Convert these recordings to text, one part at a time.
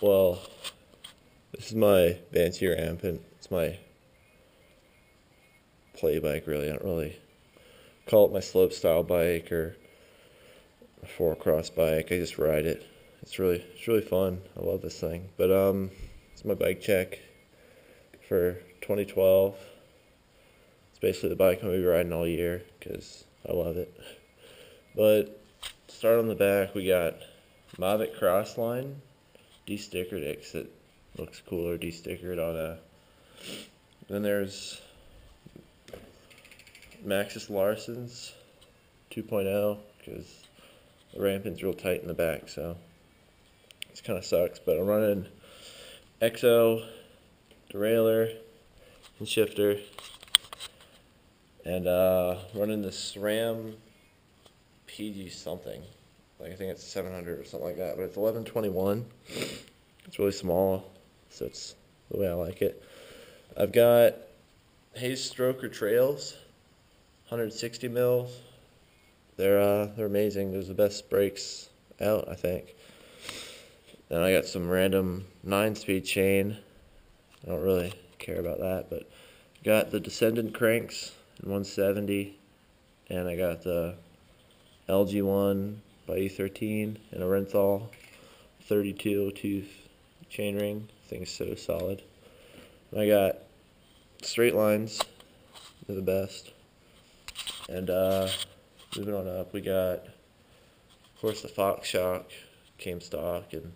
Well, this is my Banshee Rampant. It's my play bike, really. I don't really call it my slope style bike or a four cross bike. I just ride it. It's really fun. I love this thing. But it's my bike check for 2012. It's basically the bike I'm gonna be riding all year because I love it. But start on the back, we got Mavic Crossline de-stickered it 'cause it looks cooler de-stickered on a. Then there's Maxis Larson's 2.0 because the Rampant's real tight in the back, so it kind of sucks. But I'm running XO derailleur and shifter, and running the SRAM PG something. Like I think it's 700 or something like that, but it's 1121. It's really small, so it's the way I like it. I've got Hayes Stroker Trails, 160 mils. They're amazing. They're the best brakes out, I think. Then I got some random 9-speed chain. I don't really care about that, but got the Descendant cranks in 170, and I got the LG1 by E13 and a Renthal 32 tooth chainring. Thing's so solid. And I got straight lines. They're the best. And moving on up, we got, of course, the Fox Shock came stock, and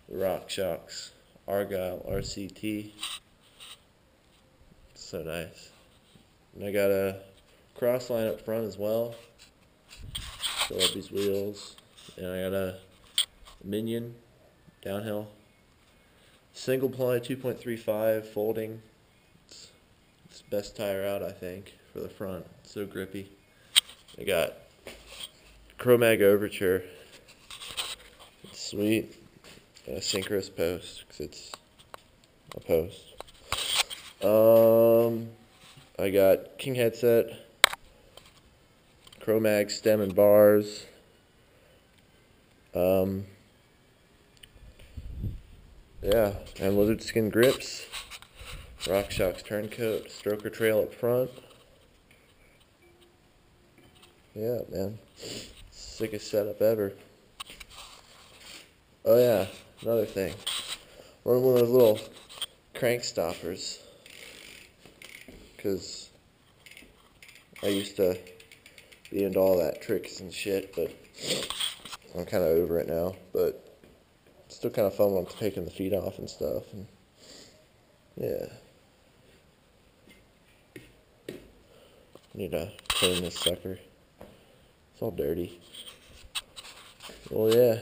the Rock Shocks Argyle RCT. It's so nice. And I got a cross line up front as well. Fill up these wheels. And I got a Minion downhill. Single ply 2.35 folding. It's the best tire out, I think, for the front. It's so grippy. I got Chromag Overture. It's sweet. Got a synchronous post because it's a post. I got King headset, Chromag stem and bars. Yeah, and lizard skin grips, Rock Shocks turncoat, stroker trail up front. Yeah, man, sickest setup ever. Oh yeah, another thing. Running one of those little crank stoppers, because I used to be into all that tricks and shit, but I'm kind of over it now. But it's still kind of fun when I'm taking the feet off and stuff. And yeah. Need to clean this sucker. It's all dirty. Well, yeah.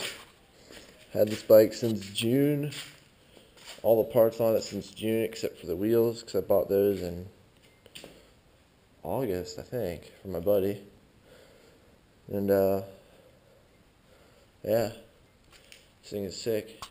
Had this bike since June. All the parts on it since June except for the wheels, because I bought those in August, I think, from my buddy. And yeah, this thing is sick.